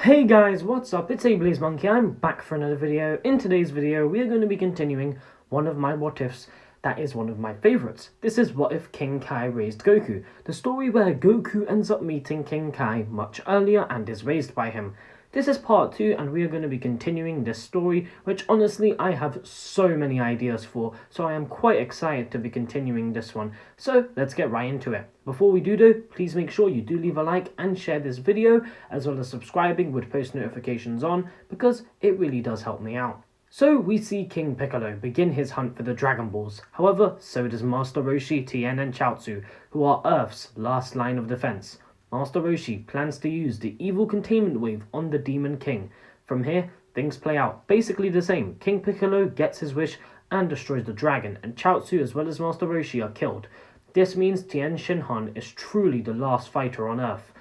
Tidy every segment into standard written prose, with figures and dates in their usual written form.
Hey guys, what's up? It's Monkey. I'm back for another video. In today's video, we are going to be continuing one of my what ifs that is one of my favourites. This is What If King Kai Raised Goku, the story where Goku ends up meeting King Kai much earlier and is raised by him. This is part 2 and we are going to be continuing this story, which honestly I have so many ideas for, so I am quite excited to be continuing this one. So let's get right into it. Before we do though, please make sure you do leave a like and share this video, as well as subscribing with post notifications on, because it really does help me out. So we see King Piccolo begin his hunt for the Dragon Balls. However, so does Master Roshi, Tien and Chaozu, who are Earth's last line of defense. Master Roshi plans to use the evil containment wave on the Demon King. From here, things play out basically the same. King Piccolo gets his wish and destroys the dragon, and Chaozu as well as Master Roshi are killed. This means Tien Shinhan is truly the last fighter on Earth,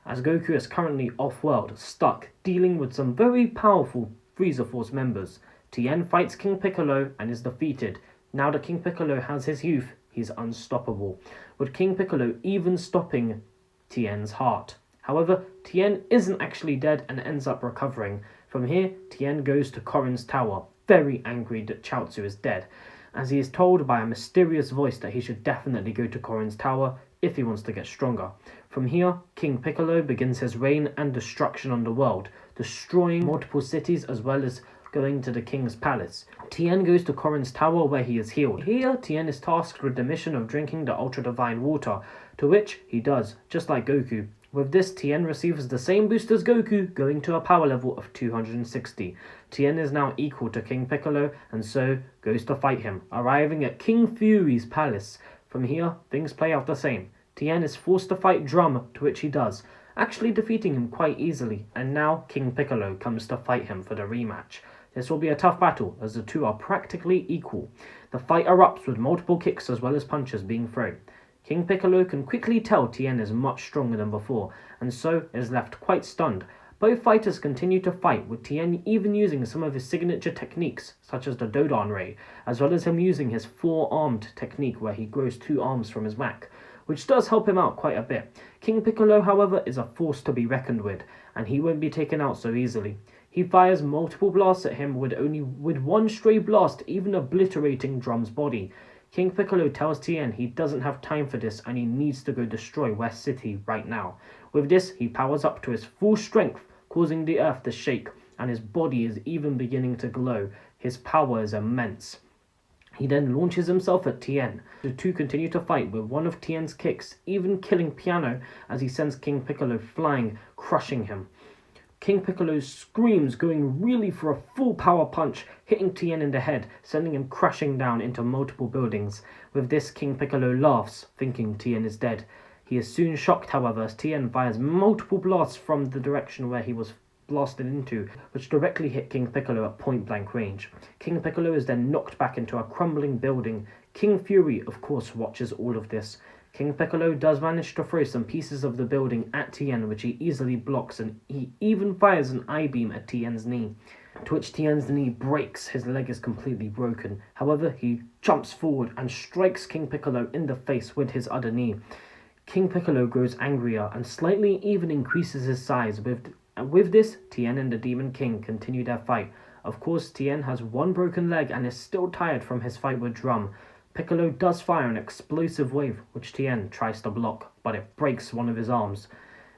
as Goku is currently off-world, stuck, dealing with some very powerful Frieza Force members. Tien fights King Piccolo and is defeated. Now that King Piccolo has his youth, he's unstoppable, with King Piccolo even stopping Tien's heart. However, Tien isn't actually dead and ends up recovering. From here, Tien goes to Korin's tower, very angry that Chaozu is dead, as he is told by a mysterious voice that he should definitely go to Korin's tower if he wants to get stronger. From here, King Piccolo begins his reign and destruction on the world, destroying multiple cities as well as going to the king's palace. Tien goes to Korin's tower where he is healed. Here, Tien is tasked with the mission of drinking the ultra divine water, to which he does, just like Goku. With this, Tien receives the same boost as Goku, going to a power level of 260. Tien is now equal to King Piccolo, and so goes to fight him, arriving at King Fury's palace. From here, things play out the same. Tien is forced to fight Drum, to which he does, actually defeating him quite easily, and now King Piccolo comes to fight him for the rematch. This will be a tough battle, as the two are practically equal. The fight erupts with multiple kicks as well as punches being thrown. King Piccolo can quickly tell Tien is much stronger than before, and so is left quite stunned. Both fighters continue to fight, with Tien even using some of his signature techniques, such as the Dodan Ray, as well as him using his four-armed technique where he grows 2 arms from his back, which does help him out quite a bit. King Piccolo, however, is a force to be reckoned with, and he won't be taken out so easily. He fires multiple blasts at him with one stray blast even obliterating Drum's body. King Piccolo tells Tien he doesn't have time for this and he needs to go destroy West City right now. With this, he powers up to his full strength, causing the earth to shake, and his body is even beginning to glow. His power is immense. He then launches himself at Tien. The two continue to fight with one of Tien's kicks, even killing Piano as he sends King Piccolo flying, crushing him. King Piccolo screams, going really for a full power punch, hitting Tien in the head, sending him crashing down into multiple buildings. With this, King Piccolo laughs, thinking Tien is dead. He is soon shocked, however, as Tien fires multiple blasts from the direction where he was blasted into, which directly hit King Piccolo at point-blank range. King Piccolo is then knocked back into a crumbling building. King Fury, of course, watches all of this. King Piccolo does manage to throw some pieces of the building at Tien, which he easily blocks, and he even fires an I-beam at Tien's knee, to which Tien's knee breaks. His leg is completely broken. However, he jumps forward and strikes King Piccolo in the face with his other knee. King Piccolo grows angrier and slightly even increases his size. With this, Tien and the Demon King continue their fight. Of course, Tien has one broken leg and is still tired from his fight with Drum. Piccolo does fire an explosive wave, which Tien tries to block, but it breaks one of his arms.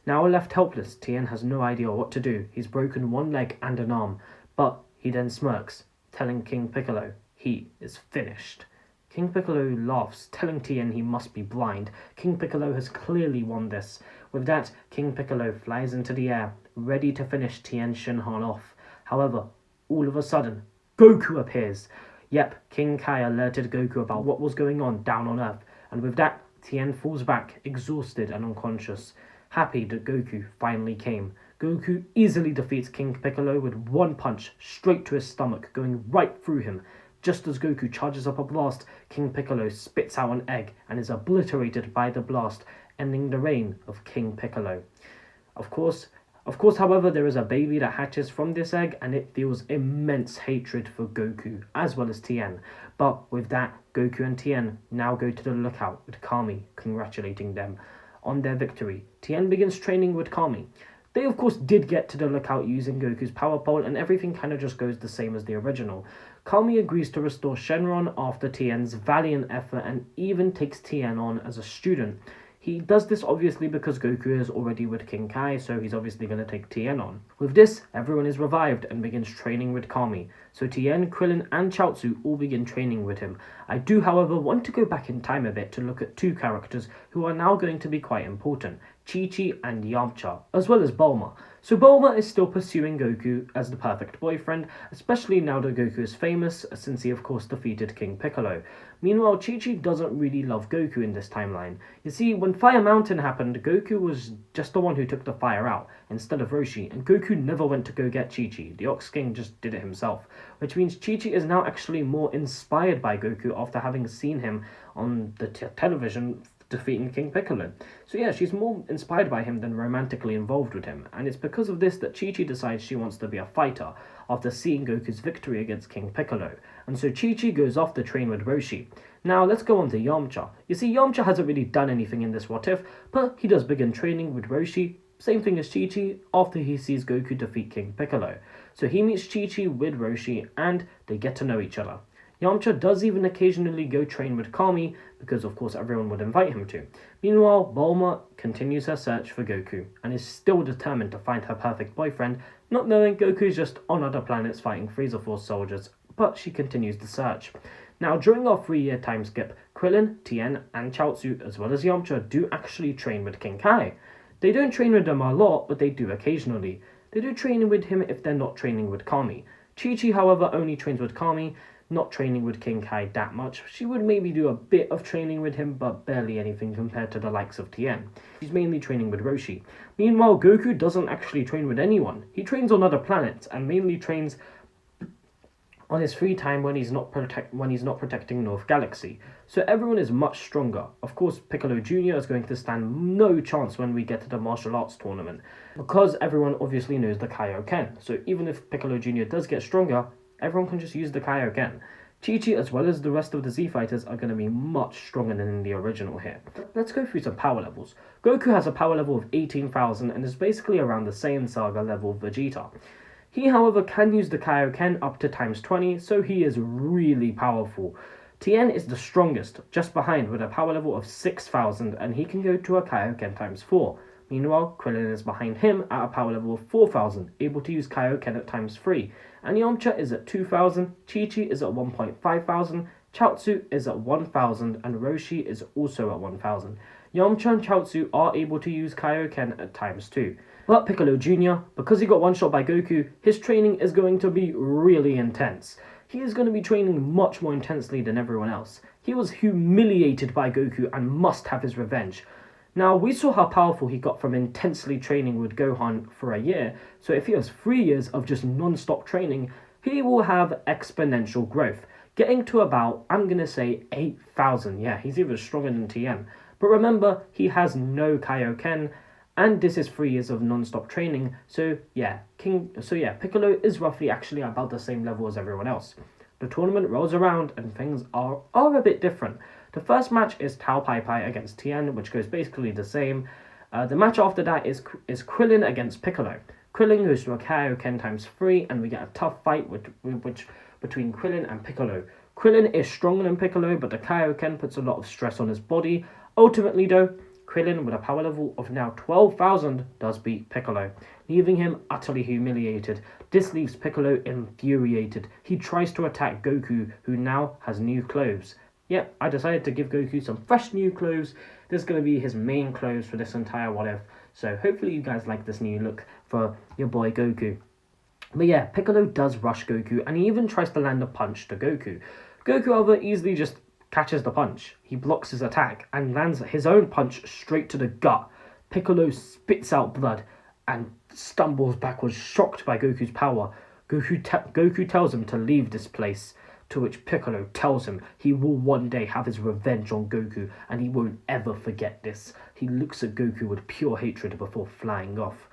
Now left helpless, Tien has no idea what to do. He's broken one leg and an arm, but he then smirks, telling King Piccolo he is finished. King Piccolo laughs, telling Tien he must be blind. King Piccolo has clearly won this. With that, King Piccolo flies into the air, ready to finish Tien Shinhan off. However, all of a sudden, Goku appears. Yep, King Kai alerted Goku about what was going on down on Earth, and with that, Tien falls back, exhausted and unconscious. Happy that Goku finally came, Goku easily defeats King Piccolo with one punch straight to his stomach, going right through him. Just as Goku charges up a blast, King Piccolo spits out an egg and is obliterated by the blast, ending the reign of King Piccolo. Of course, however, there is a baby that hatches from this egg, and it feels immense hatred for Goku, as well as Tien. But with that, Goku and Tien now go to the lookout, with Kami congratulating them on their victory. Tien begins training with Kami. They of course did get to the lookout using Goku's power pole, and everything kind of just goes the same as the original. Kami agrees to restore Shenron after Tien's valiant effort and even takes Tien on as a student. He does this obviously because Goku is already with King Kai, so he's obviously going to take Tien on. With this, everyone is revived and begins training with Kami. So Tien, Krillin and Chaozu all begin training with him. I do, however, want to go back in time a bit to look at two characters who are now going to be quite important. Chi-Chi and Yamcha, as well as Bulma. So Bulma is still pursuing Goku as the perfect boyfriend, especially now that Goku is famous, since he of course defeated King Piccolo. Meanwhile, Chi-Chi doesn't really love Goku in this timeline. You see, when Fire Mountain happened, Goku was just the one who took the fire out, instead of Roshi, and Goku never went to go get Chi-Chi. The Ox King just did it himself, which means Chi-Chi is now actually more inspired by Goku after having seen him on the television defeating King Piccolo. So yeah, she's more inspired by him than romantically involved with him, and it's because of this that Chi-Chi decides she wants to be a fighter after seeing Goku's victory against King Piccolo, and so Chi-Chi goes off to train with Roshi. Now let's go on to Yamcha. You see, Yamcha hasn't really done anything in this What If, but he does begin training with Roshi, same thing as Chi-Chi, after he sees Goku defeat King Piccolo. So he meets Chi-Chi with Roshi and they get to know each other. Yamcha does even occasionally go train with Kami, because of course everyone would invite him to. Meanwhile, Bulma continues her search for Goku, and is still determined to find her perfect boyfriend, not knowing Goku is just on other planets fighting Frieza Force soldiers, but she continues the search. Now, during our 3-year time skip, Krillin, Tien, and Chaozu, as well as Yamcha, do actually train with King Kai. They don't train with him a lot, but they do occasionally. They do train with him if they're not training with Kami. Chi-Chi, however, only trains with Kami, not training with King Kai that much. She would maybe do a bit of training with him, but barely anything compared to the likes of Tien. She's mainly training with Roshi. Meanwhile, Goku doesn't actually train with anyone. He trains on other planets, and mainly trains on his free time when he's not protecting North Galaxy. So everyone is much stronger. Of course, Piccolo Jr. is going to stand no chance when we get to the martial arts tournament, because everyone obviously knows the Kaioken. So even if Piccolo Jr. does get stronger, everyone can just use the Kaioken. Chi-Chi, as well as the rest of the Z Fighters, are going to be much stronger than in the original here. Let's go through some power levels. Goku has a power level of 18,000 and is basically around the Saiyan Saga level Vegeta. He, however, can use the Kaioken up to times 20, so he is really powerful. Tien is the strongest, just behind, with a power level of 6,000, and he can go to a Kaioken times 4. Meanwhile, Krillin is behind him at a power level of 4,000, able to use Kaioken at times 3. And Yamcha is at 2,000, Chi-Chi is at 1,500, Chaozu is at 1,000, and Roshi is also at 1,000. Yamcha and Chaozu are able to use Kaioken at times 2. But Piccolo Jr., because he got one-shot by Goku, his training is going to be really intense. He is going to be training much more intensely than everyone else. He was humiliated by Goku and must have his revenge. Now, we saw how powerful he got from intensely training with Gohan for a year, so if he has 3 years of just non-stop training, he will have exponential growth, getting to about, I'm going to say, 8,000. Yeah, he's even stronger than Tien. But remember, he has no Kaioken, and this is 3 years of non-stop training, so yeah, Piccolo is roughly actually about the same level as everyone else. The tournament rolls around and things are a bit different. The first match is Tao Pai Pai against Tien, which goes basically the same. The match after that is Krillin against Piccolo. Krillin goes to a Kaioken times 3, and we get a tough fight between Krillin and Piccolo. Krillin is stronger than Piccolo, but the Kaioken puts a lot of stress on his body. Ultimately though, Krillin, with a power level of now 12,000, does beat Piccolo, leaving him utterly humiliated. This leaves Piccolo infuriated. He tries to attack Goku, who now has new clothes. Yep, I decided to give Goku some fresh new clothes. This is going to be his main clothes for this entire What If. So hopefully you guys like this new look for your boy Goku. But yeah, Piccolo does rush Goku, and he even tries to land a punch to Goku. Goku, however, easily just catches the punch. He blocks his attack and lands his own punch straight to the gut. Piccolo spits out blood and stumbles backwards, shocked by Goku's power. Goku tells him to leave this place, to which Piccolo tells him he will one day have his revenge on Goku, and he won't ever forget this. He looks at Goku with pure hatred before flying off.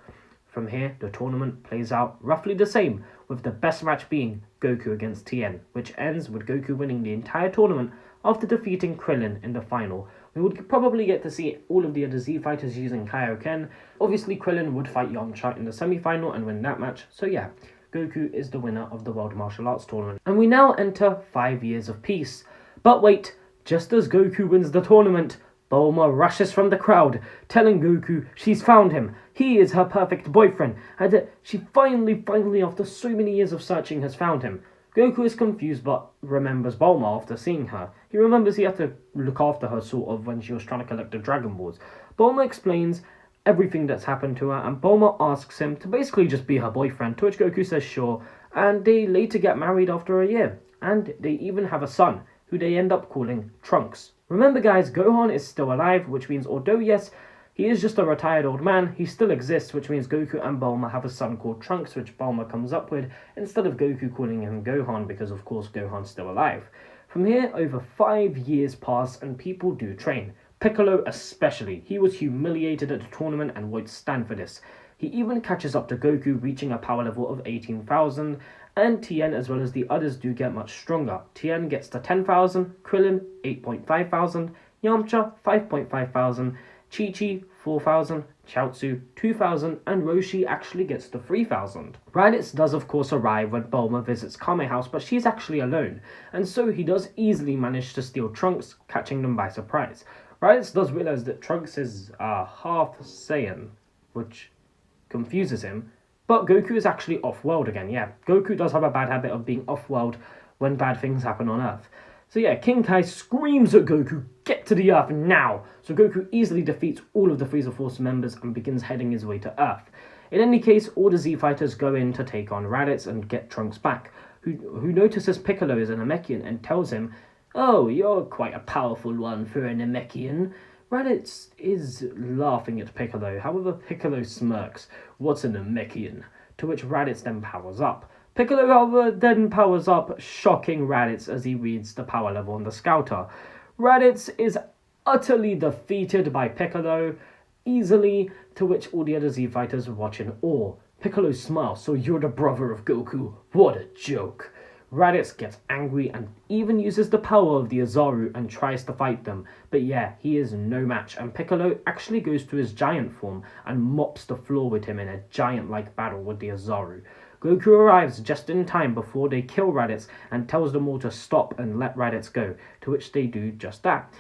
From here, the tournament plays out roughly the same, with the best match being Goku against Tien, which ends with Goku winning the entire tournament after defeating Krillin in the final. We would probably get to see all of the other Z fighters using Kaioken. Obviously, Krillin would fight Yamcha in the semi-final and win that match. So yeah, Goku is the winner of the World Martial Arts Tournament. And we now enter 5 years of peace. But wait, just as Goku wins the tournament, Bulma rushes from the crowd, telling Goku she's found him. He is her perfect boyfriend, and that she finally, after so many years of searching, has found him. Goku is confused but remembers Bulma after seeing her. He remembers he had to look after her sort of when she was trying to collect the Dragon Balls. Bulma explains everything that's happened to her, and Bulma asks him to basically just be her boyfriend, to which Goku says sure, and they later get married after a year. And they even have a son, who they end up calling Trunks. Remember guys, Gohan is still alive, which means although yes, he is just a retired old man, he still exists, which means Goku and Bulma have a son called Trunks, which Bulma comes up with, instead of Goku calling him Gohan, because of course Gohan's still alive. From here, over 5 years pass and people do train. Piccolo especially. He was humiliated at the tournament and won't stand for this. He even catches up to Goku, reaching a power level of 18,000, and Tien as well as the others do get much stronger. Tien gets to 10,000, Krillin 8,500, Yamcha 5,500, Chi-Chi 4,000, Chaozu 2,000, and Roshi actually gets to 3,000. Raditz does of course arrive when Bulma visits Kame House, but she's actually alone, and so he does easily manage to steal Trunks, catching them by surprise. Raditz does realize that Trunks is half Saiyan, which confuses him, but Goku is actually off-world again. Yeah, Goku does have a bad habit of being off-world when bad things happen on Earth. So yeah, King Kai screams at Goku, "Get to the Earth now!" So Goku easily defeats all of the Frieza Force members and begins heading his way to Earth. In any case, all the Z fighters go in to take on Raditz and get Trunks back, who notices Piccolo is a Namekian and tells him, "Oh, you're quite a powerful one for a Namekian." Raditz is laughing at Piccolo, however Piccolo smirks, "What's a Namekian?" To which Raditz then powers up. Piccolo, however, then powers up, shocking Raditz as he reads the power level on the Scouter. Raditz is utterly defeated by Piccolo, easily, to which all the other Z fighters watch in awe. Piccolo smiles, "So you're the brother of Goku? What a joke." Raditz gets angry and even uses the power of the Azaru and tries to fight them, but yeah, he is no match, and Piccolo actually goes to his giant form and mops the floor with him in a giant-like battle with the Azaru. Goku arrives just in time before they kill Raditz and tells them all to stop and let Raditz go, to which they do just that.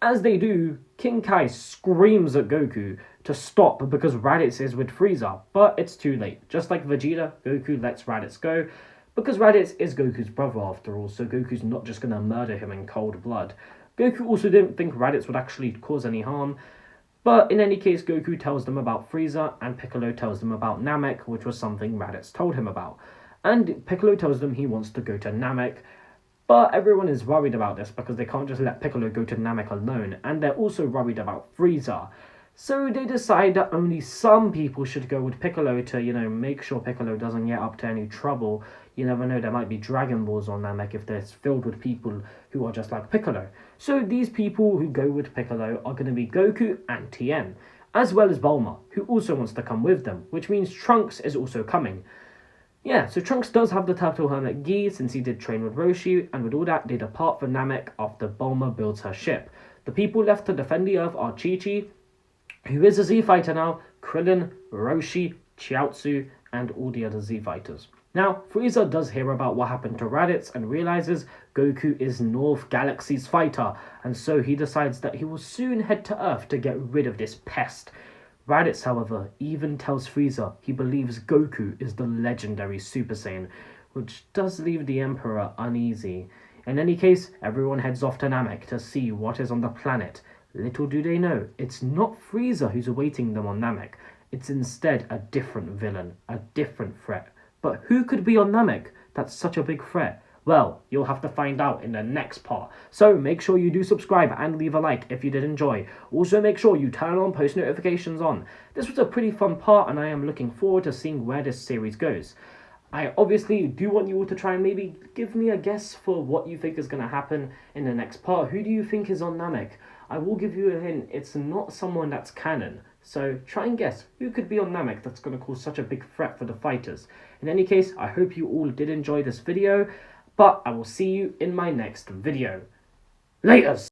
As they do, King Kai screams at Goku to stop because Raditz is with Frieza, but it's too late. Just like Vegeta, Goku lets Raditz go, because Raditz is Goku's brother after all, so Goku's not just going to murder him in cold blood. Goku also didn't think Raditz would actually cause any harm, but in any case, Goku tells them about Frieza, and Piccolo tells them about Namek, which was something Raditz told him about. And Piccolo tells them he wants to go to Namek, but everyone is worried about this because they can't just let Piccolo go to Namek alone, and they're also worried about Frieza. So they decide that only some people should go with Piccolo to, make sure Piccolo doesn't get up to any trouble. You never know, there might be Dragon Balls on Namek if they're filled with people who are just like Piccolo. So these people who go with Piccolo are going to be Goku and Tien, as well as Bulma, who also wants to come with them, which means Trunks is also coming. Yeah, so Trunks does have the Turtle Hermit Gi since he did train with Roshi, and with all that, they depart for Namek after Bulma builds her ship. The people left to defend the Earth are Chi-Chi, who is a Z fighter now, Krillin, Roshi, Chaozu, and all the other Z fighters. Now, Frieza does hear about what happened to Raditz and realizes Goku is North Galaxy's fighter, and so he decides that he will soon head to Earth to get rid of this pest. Raditz, however, even tells Frieza he believes Goku is the legendary Super Saiyan, which does leave the Emperor uneasy. In any case, everyone heads off to Namek to see what is on the planet. Little do they know, it's not Frieza who's awaiting them on Namek. It's instead a different villain, a different threat. But who could be on Namek that's such a big threat? Well, you'll have to find out in the next part. So make sure you do subscribe and leave a like if you did enjoy. Also make sure you turn on post notifications on. This was a pretty fun part and I am looking forward to seeing where this series goes. I obviously do want you all to try and maybe give me a guess for what you think is going to happen in the next part. Who do you think is on Namek? I will give you a hint, it's not someone that's canon. So try and guess who could be on Namek that's going to cause such a big threat for the fighters. In any case, I hope you all did enjoy this video, but I will see you in my next video. Laters!